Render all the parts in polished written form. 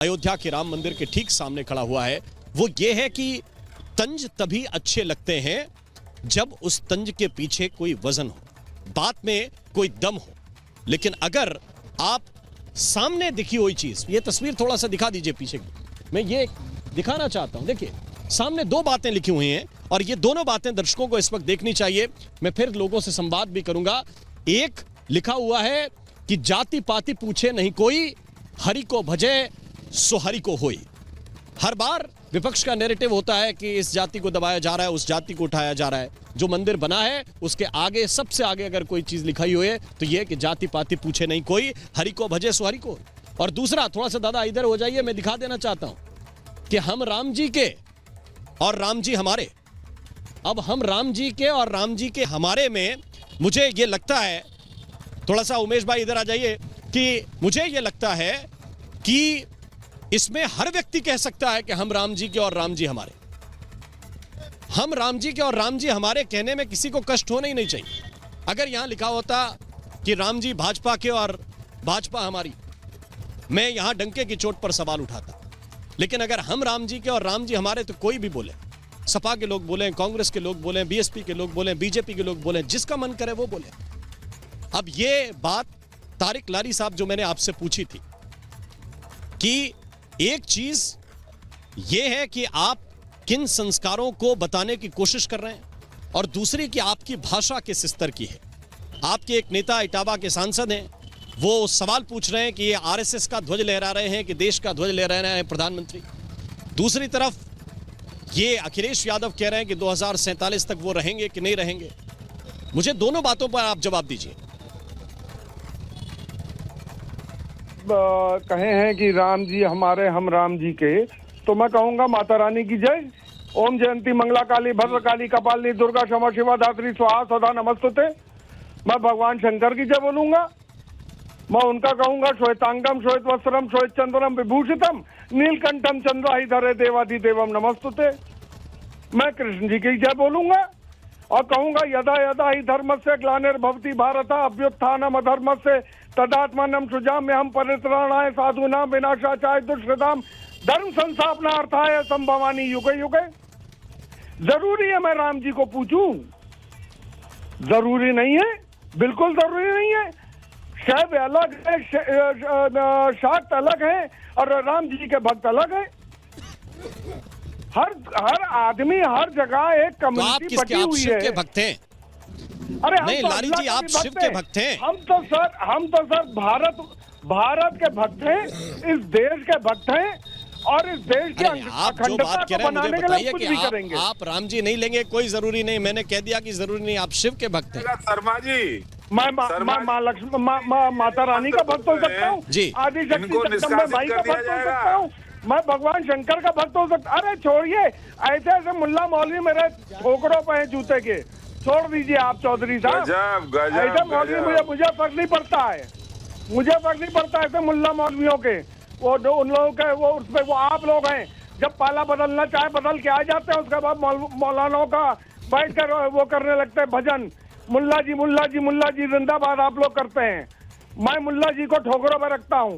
अयोध्या के राम मंदिर के ठीक सामने खड़ा हुआ है वो ये है कि तंज तभी अच्छे लगते हैं जब उस तंज के पीछे कोई वजन हो, बात में कोई दम हो। लेकिन अगर आप सामने दिखी हुई चीज, ये तस्वीर थोड़ा सा दिखा दीजिए पीछे की, मैं ये दिखाना चाहता हूं। देखिए सामने दो बातें लिखी हुई हैं और ये दोनों बातें दर्शकों को इस वक्त देखनी चाहिए। मैं फिर लोगों से संवाद भी करूंगा। एक लिखा हुआ है कि जाति पाति पूछे नहीं कोई, हरि को भजे सो हरि को होई। हर बार विपक्ष का नैरेटिव होता है कि इस जाति को दबाया जा रहा है, उस जाति को उठाया जा रहा है। जो मंदिर बना है उसके आगे, सबसे आगे अगर कोई चीज लिखाई हुई है तो यह कि जाति पाति पूछे नहीं कोई, हरि को भजे सो हरि को। और दूसरा, थोड़ा सा दादा इधर हो जाइए, मैं दिखा देना चाहता हूं कि हम राम जी के और राम जी हमारे। अब हम राम जी के और राम जी के हमारे में मुझे यह लगता है, थोड़ा सा उमेश भाई इधर आ जाइए, कि मुझे यह लगता है कि इसमें हर व्यक्ति कह सकता है कि हम राम जी के और राम जी हमारे। हम राम जी के और राम जी हमारे कहने में किसी को कष्ट होना ही नहीं चाहिए। अगर यहां लिखा होता कि राम जी भाजपा के और भाजपा हमारी, मैं यहां डंके की चोट पर सवाल उठाता। लेकिन अगर हम राम जी के और राम जी हमारे, तो कोई भी बोले, सपा के लोग बोले, कांग्रेस के लोग बोले, बीएसपी के लोग बोले, बीजेपी के लोग बोले, जिसका मन करे वो बोले। अब ये बात तारिक लारी साहब जो मैंने आपसे पूछी थी कि एक चीज यह है कि आप किन संस्कारों को बताने की कोशिश कर रहे हैं और दूसरी कि आपकी भाषा किस स्तर की है। आपके एक नेता इटावा के सांसद हैं, वो सवाल पूछ रहे हैं कि ये आरएसएस का ध्वज लहरा रहे हैं कि देश का ध्वज लहरा रहे हैं प्रधानमंत्री। दूसरी तरफ ये अखिलेश यादव कह रहे हैं कि 2047 तक वो रहेंगे कि नहीं रहेंगे। मुझे दोनों बातों पर आप जवाब दीजिए। कहे हैं कि राम जी हमारे, हम राम जी के, तो मैं कहूंगा माता रानी की जय। ओम जयंती मंगला काली भद्र काली कपालिनी दुर्गा क्षमा शिवा धात्री स्वाहा सदा नमस्तुते। मैं भगवान शंकर की जय बोलूंगा। मैं उनका कहूंगा श्वेतांगम श्वेत वस्त्रम श्वेत चंद्रम विभूषितम नीलकंठम चंद्राहिधरे देवाधिदेवम नमस्तुते। मैं कृष्ण जी की जय बोलूंगा और कहूंगा यदा यदा ही धर्म से ग्लानिर्भवति भारत अभ्युत्थानम अधर्म से तदात्मानम सृजाम्यहं परित्राणाय साधूनां विनाशाय दुष्कृतां धर्म संस्थापनार्थाय संभवामि युगे युगे। जरूरी है मैं राम जी को पूछूं? जरूरी नहीं है, बिल्कुल जरूरी नहीं है। शैव अलग है, शाक्त अलग है और राम जी के भक्त अलग है। हर आदमी हर जगह एक कम्युनिटी बटी हुई है। के भक्त हैं? अरे नहीं लारी जी, आप शिव के भक्त हैं। हम तो सर भारत के भक्त हैं, इस देश के भक्त हैं और इस देश के आप जो बात कह रहे हैं मुझे बताइए कि आप राम जी नहीं लेंगे, कोई जरूरी नहीं। मैंने कह दिया कि जरूरी नहीं, आप शिव के भक्त हैं। शर्मा जी, मैं माँ लक्ष्मी माता रानी का भक्त हो सकता हूँ, आदि शक्ति जगदम्बा माई का भक्त हो सकता हूँ, मैं भगवान शंकर का भक्त हो सकता। अरे छोड़िए, ऐसे ऐसे मुल्ला मौलवी मेरे ठोकरों पे हैं जूते के, छोड़ दीजिए आप चौधरी साहब। ऐसे मौलवी मुझे फर्क नहीं पड़ता है, मुझे फर्क नहीं पड़ता ऐसे मुल्ला मौलवियों के। वो उन लोगों के वो उसमें वो आप लोग हैं, जब पाला बदलना चाहे बदल के आ जाते हैं, उसके बाद मौलानाओं का बैठ कर वो करने लगते हैं भजन, मुल्ला जी मुल्ला जी मुल्ला जी जिंदाबाद आप लोग करते हैं। मैं मुल्ला जी को ठोकरों में रखता हूँ।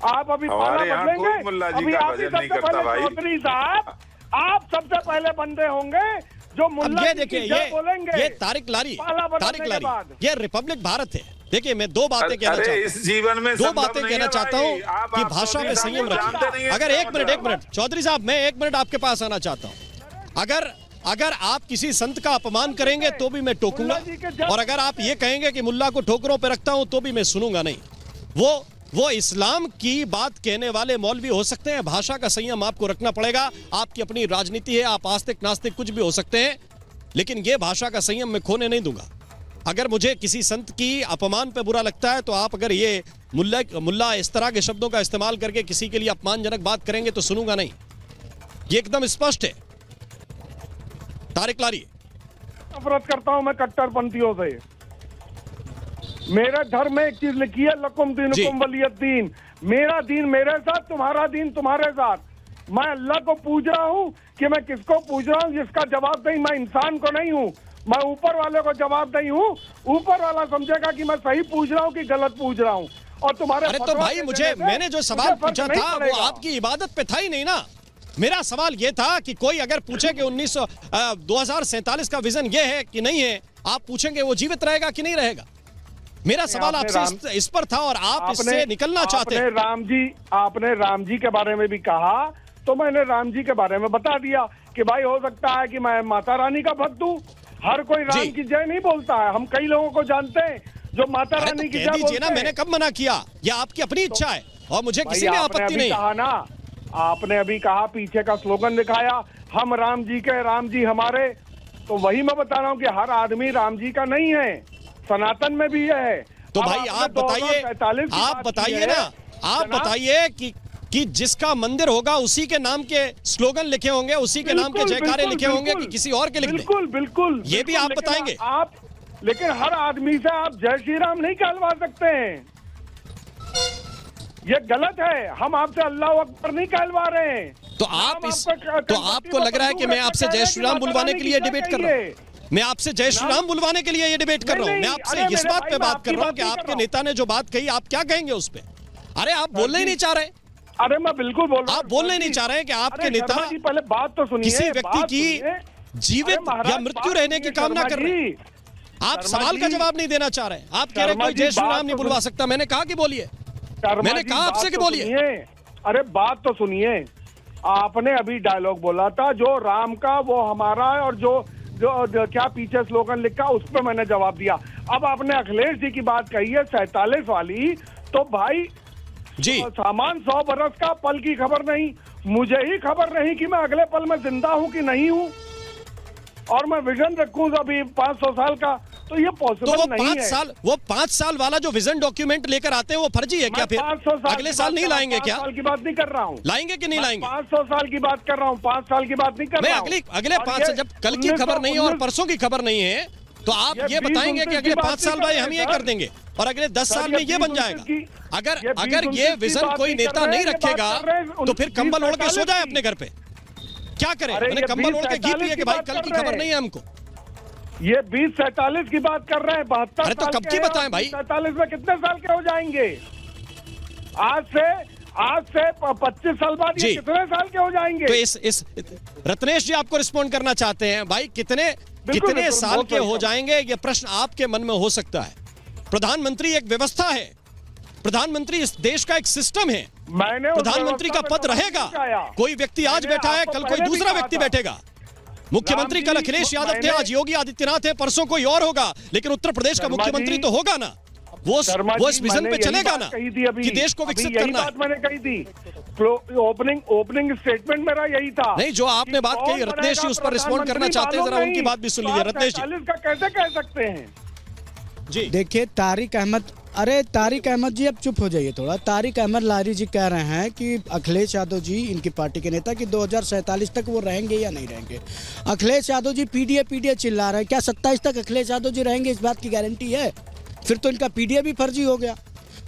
आप अभी पाला बदलेंगे, अभी आप ही सबसे पहले चौधरी साहब, आप सबसे पहले बंदे होंगे जो मुल्ला जी की जय बोलेंगे। ये तारिक लारी, ये रिपब्लिक भारत है। देखिए मैं दो बातें कहना चाहता हूँ, इस जीवन में दो बातें कहना चाहता हूँ कि भाषा में संयम रखिए। अगर एक मिनट चौधरी साहब, मैं एक मिनट आपके पास आना चाहता हूँ। अगर आप किसी संत का अपमान करेंगे तो भी मैं टोकूंगा, और अगर आप ये कहेंगे कि मुल्ला को ठोकरों पे रखता हूं तो भी मैं सुनूंगा नहीं। वो इस्लाम की बात कहने वाले मौलवी हो सकते हैं, भाषा का संयम आपको रखना पड़ेगा। आपकी अपनी राजनीति है, आप आस्तिक नास्तिक कुछ भी हो सकते हैं, लेकिन ये भाषा का संयम मैं खोने नहीं दूंगा। अगर मुझे किसी संत की अपमान पे बुरा लगता है तो आप अगर ये मुल्ला इस तरह के शब्दों का इस्तेमाल करके किसी के लिए अपमानजनक बात करेंगे तो सुनूंगा नहीं। ये एकदम स्पष्ट है। तारिक लारी, नफरत करता हूं मैं कट्टरपंथियों से। मेरे धर्म में एक चीज लिखी है, लकुम दीनुकुम वलियद दीन। मेरा दीन मेरे साथ, तुम्हारा दीन तुम्हारे साथ। मैं अल्लाह को पूज रहा हूँ कि मैं किसको पूज रहा हूँ, जिसका जवाब नहीं, मैं इंसान को नहीं हूँ। मैं ऊपर वाले को जवाब नहीं हूँ, ऊपर वाला समझेगा कि मैं सही पूछ रहा हूँ कि गलत पूछ रहा हूँ। और तुम्हारे अरे तो भाई मैंने जो सवाल पूछा था वो आपकी इबादत पे था ही नहीं ना। मेरा सवाल ये था कि कोई अगर पूछे कि 2047 का विजन ये है कि नहीं है, आप पूछेंगे वो जीवित रहेगा कि नहीं रहेगा। मेरा सवाल आपसे इस पर था और आप इससे निकलना चाहते हैं। आपने राम जी के बारे में भी कहा, तो मैंने राम जी के बारे में बता दिया कि भाई हो सकता है कि मैं माता रानी का भक्त हूँ। हर कोई राम की जय नहीं बोलता है, हम कई लोगों को जानते हैं जो माता रानी की जय बोलते हैं। मैंने कब मना किया? यह आपकी अपनी इच्छा है और मुझे किसी में आपत्ति नहीं। कहा ना, आपने अभी कहा, पीछे का स्लोगन दिखाया, हम राम जी के, राम जी हमारे। तो वही मैं बता रहा हूँ कि हर आदमी राम जी का नहीं है, सनातन में भी है। तो भाई आप बताइए ना, आप बताइए कि जिसका मंदिर होगा उसी के नाम के स्लोगन लिखे होंगे, उसी के नाम के जयकारे लिखे होंगे कि किसी और के लिख दें? बिल्कुल ये भी आप बताएंगे? लेकिन हर आदमी से आप जय श्री राम नहीं कहलवा सकते हैं, ये गलत है। हम आपसे अल्लाह अकबर नहीं कहलवा रहे हैं। तो आपको लग रहा है कि मैं आपसे जय श्री राम बुलवाने के लिए डिबेट कर रहा हूँ? मैं आपसे जय श्री राम बुलवाने के लिए ये डिबेट कर रहा हूँ। मैं आपसे इस बात पे बात कर रहा हूँ कि आपके नेता ने जो बात कही, आप क्या कहेंगे उस पे? अरे आप बोलने ही नहीं चाह रहे। अरे मैं बिल्कुल बोल रहा हूँ, आप बोलने नहीं चाह रहे हैं कि आपके नेता पहले बात तो सुनिए, किसी व्यक्ति की जीवित या मृत्यु रहने की कामना कर रहे हैं। आप सवाल का जवाब नहीं देना चाह रहे। आप कह रहे हैं कोई जय श्री राम नहीं बुलवा सकता। मैंने कहा कि बोलिए, मैंने कहा आपसे कि बोलिए। अरे बात तो सुनिए, आपने अभी डायलॉग बोला था जो राम का वो हमारा है, और जो क्या पीछे स्लोगन लिखा उस पर मैंने जवाब दिया। अब आपने अखिलेश जी की बात कही है 47 वाली, तो भाई जी सामान 100 बरस का, पल की खबर नहीं। मुझे ही खबर नहीं कि मैं अगले पल में जिंदा हूँ कि नहीं हूँ, और मैं विजन रखूँ अभी 500 साल का, तो ये पॉसिबल नहीं है। वो 5 साल वाला जो विजन डॉक्यूमेंट लेकर आते हैं वो फर्जी है क्या? फिर अगले साल नहीं लाएंगे क्या? 5 साल की बात नहीं कर रहा हूँ। लाएंगे कि नहीं लाएंगे? 500 साल की बात कर रहा हूँ, 5 साल की बात नहीं कर रहा हूँ। अगले 5 साल, जब कल की खबर नहीं है और परसों की खबर नहीं है, तो आप ये बताएंगे कि अगले 5 साल बाद हम ये कर देंगे और अगले 10 साल में ये बन जाएगा। अगर ये विजन कोई नेता नहीं रखेगा तो फिर कंबल ओढ़ के सो जाए अपने घर पे। क्या करें? मैंने कंबल ओढ़ के घी पिए कि भाई कल की खबर नहीं है हमको। ये 2047 की बात कर रहे हैं, 72 अरे तो कब की बताएं भाई? 47 में कितने साल के हो जाएंगे? आज से 25 साल बाद ये कितने साल के हो जाएंगे? तो इस रत्नेश जी आपको रिस्पॉन्ड करना चाहते हैं भाई, कितने साल के हो जाएंगे? ये प्रश्न आपके मन में हो सकता है। प्रधानमंत्री एक व्यवस्था है, प्रधानमंत्री इस देश का एक सिस्टम है। प्रधानमंत्री का पद रहेगा। कोई व्यक्ति आज बैठा है, कल कोई दूसरा व्यक्ति बैठेगा। मुख्यमंत्री कल अखिलेश यादव थे, आज योगी आदित्यनाथ है, परसों कोई और होगा, लेकिन उत्तर प्रदेश का मुख्यमंत्री तो होगा ना। वो इस विजन पे चलेगा ना कि देश को विकसित करना है। मैंने कही थी, ओपनिंग स्टेटमेंट मेरा यही था। नहीं, जो आपने बात कही रत्नेश जी उस पर रिस्पॉन्ड करना चाहते हैं, जरा उनकी बात भी सुन लीजिए। रत्नेश जी कैसे कह सकते हैं जी? देखिए तारिक अहमद जी अब चुप हो जाइए थोड़ा। तारिक अहमद लारी जी कह रहे हैं कि अखिलेश यादव जी, इनकी पार्टी के नेता, कि 2047 तक वो रहेंगे या नहीं रहेंगे। अखिलेश यादव जी पीडीए चिल्ला रहे हैं, क्या 27 तक अखिलेश यादव जी रहेंगे? इस बात की गारंटी है? फिर तो इनका पीडीए भी फर्जी हो गया।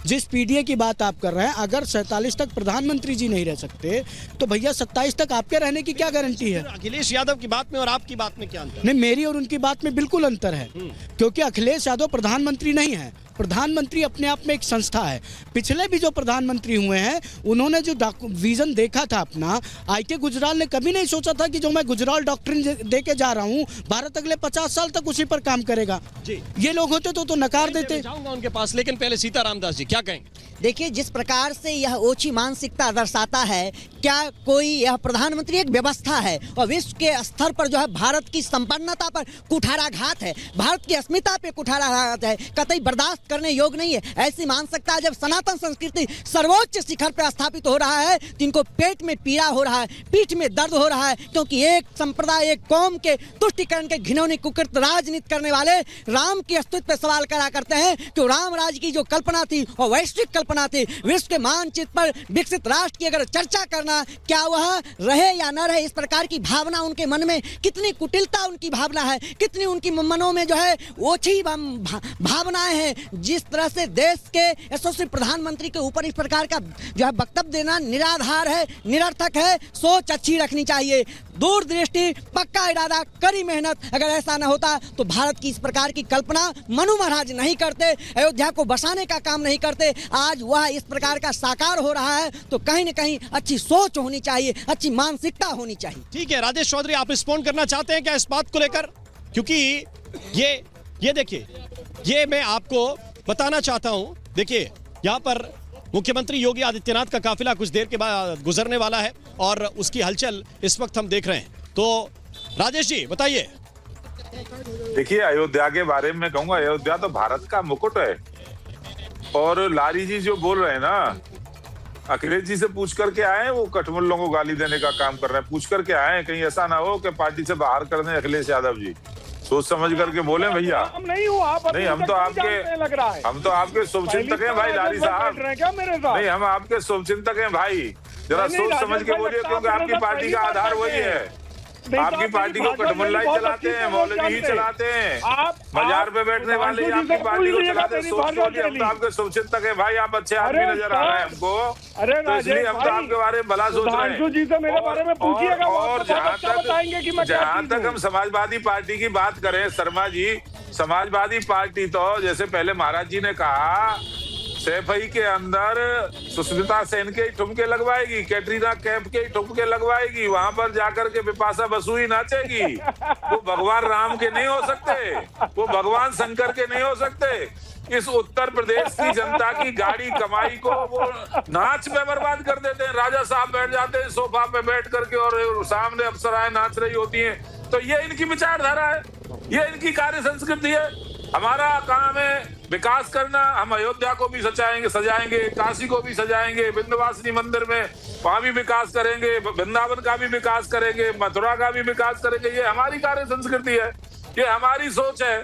जिस पीडीए की बात आप कर रहे हैं, अगर 47 तक प्रधानमंत्री जी नहीं रह सकते तो भैया 27 तक आपके रहने की क्या गारंटी है? अखिलेश यादव की बात में और आपकी बात में क्या अंतर? नहीं, मेरी और उनकी बात में बिल्कुल अंतर है, क्योंकि अखिलेश यादव प्रधानमंत्री नहीं है। प्रधानमंत्री अपने आप में एक संस्था है। पिछले भी जो प्रधानमंत्री हुए हैं उन्होंने जो विजन देखा था अपना, आईके गुजराल ने कभी नहीं सोचा था कि जो मैं गुजराल डॉक्ट्रिन दे के जा रहा हूँ, भारत अगले 50 साल तक उसी पर काम करेगा। जी। ये लोग होते तो नकार देते। जाऊंगा उनके पास, लेकिन पहले सीताराम दास जी क्या कहेंगे? देखिए, जिस प्रकार से यह ओछी मानसिकता दर्शाता है, क्या कोई यह प्रधानमंत्री एक व्यवस्था है और विश्व के स्तर पर जो है भारत की संपन्नता पर कुठाराघात है, भारत की अस्मिता पे कुठाराघात है, कतई बर्दाश्त करने योग्य नहीं है। ऐसी मानसिकता जब सनातन संस्कृति सर्वोच्च शिखर पर स्थापित हो रहा है तो इनको पेट में पीड़ा हो रहा है, पीठ में दर्द हो रहा है, क्योंकि एक संप्रदाय, एक कौम के तुष्टिकरण के घिनौनी कुकृत राजनीति करने वाले राम के अस्तित्व पर सवाल करा करते हैं कि राम राज्य की जो कल्पना थी और वैश्विक कल्पना थी, विश्व के मानचित्र पर विकसित राष्ट्र की अगर चर्चा करना, क्या वह रहे या न रहे, इस प्रकार की भावना उनके मन में, कितनी कुटिलता उनकी भावना है, कितनी उनकी मनों में जो है ओछी भावनाएं हैं, जिस तरह से देश के यशस्वी प्रधानमंत्री के ऊपर इस प्रकार का जो है वक्तव्य देना निराधार है, निरर्थक है। सोच अच्छी रखनी चाहिए, दूरदृष्टि, पक्का इरादा, कड़ी मेहनत। अगर ऐसा न होता तो भारत की इस प्रकार की कल्पना मनु महाराज नहीं करते, अयोध्या को बसाने का काम नहीं करते। आज वह इस प्रकार का साकार हो रहा है तो कहीं न कहीं अच्छी सोच होनी चाहिए, अच्छी मानसिकता होनी चाहिए। ठीक है राजेश चौधरी, आप रिस्पॉन्ड करना चाहते हैं क्या इस बात को लेकर? क्योंकि ये देखिए, ये मैं आपको बताना चाहता हूं। देखिए यहां पर मुख्यमंत्री योगी आदित्यनाथ का काफिला कुछ देर के बाद गुजरने वाला है और उसकी हलचल इस वक्त हम देख रहे हैं। तो राजेश जी बताइए। देखिए, अयोध्या के बारे में कहूंगा, अयोध्या तो भारत का मुकुट है। और लारी जी जो बोल रहे हैं ना, अखिलेश जी से पूछ करके आए, वो कठमुल्लों को गाली देने का काम कर रहे हैं। पूछ करके आए, कहीं ऐसा ना हो कि पार्टी से बाहर कर दें अखिलेश यादव जी। सोच समझ करके बोले भैया। हम नहीं हो आप, नहीं, हम तो आपके शुभचिंतक हैं भाई लारी साहब। नहीं, हम आपके शुभचिंतक हैं भाई। जरा सोच समझ के बोलिए, क्योंकि आपकी पार्टी का आधार वही है। आपकी पार्टी को कठमुल्ला ही चलाते हैं, मौलवी ही चलाते हैं, बाजार पे बैठने वाले आपकी पार्टी को चलाते हैं। सोच बोलिए, हम तो आपके शुभचिंतक हैं भाई। आप अच्छे आदमी नजर आ रहे हैं हमको, तो इसलिए हम तो आपके बारे में भला सोच रहे हैं। और जहाँ तक हम समाजवादी पार्टी की बात करें, शर्मा जी, समाजवादी पार्टी तो जैसे पहले महाराज जी ने कहा, सैफई के अंदर सुष्मिता सेन के ठुमके लगवाएगी, कैटरीना कैफ के ठुमके लगवाएगी, वहां पर जाकर के बिपाशा बसु ही नाचेगी। वो भगवान राम के नहीं हो सकते, वो भगवान शंकर के नहीं हो सकते। इस उत्तर प्रदेश की जनता की गाड़ी कमाई को वो नाच में बर्बाद कर देते हैं। राजा साहब बैठ जाते हैं सोफा पे बैठ करके और सामने अप्सराएं नाच रही होती हैं। तो ये इनकी विचारधारा है, ये इनकी कार्य संस्कृति है। हमारा काम है विकास करना। हम अयोध्या को भी सजाएंगे, काशी को भी सजाएंगे, विंध्यवासिनी मंदिर में वहां भी विकास करेंगे, वृंदावन का भी विकास करेंगे, मथुरा का भी विकास करेंगे। ये हमारी कार्य संस्कृति है, ये हमारी सोच है।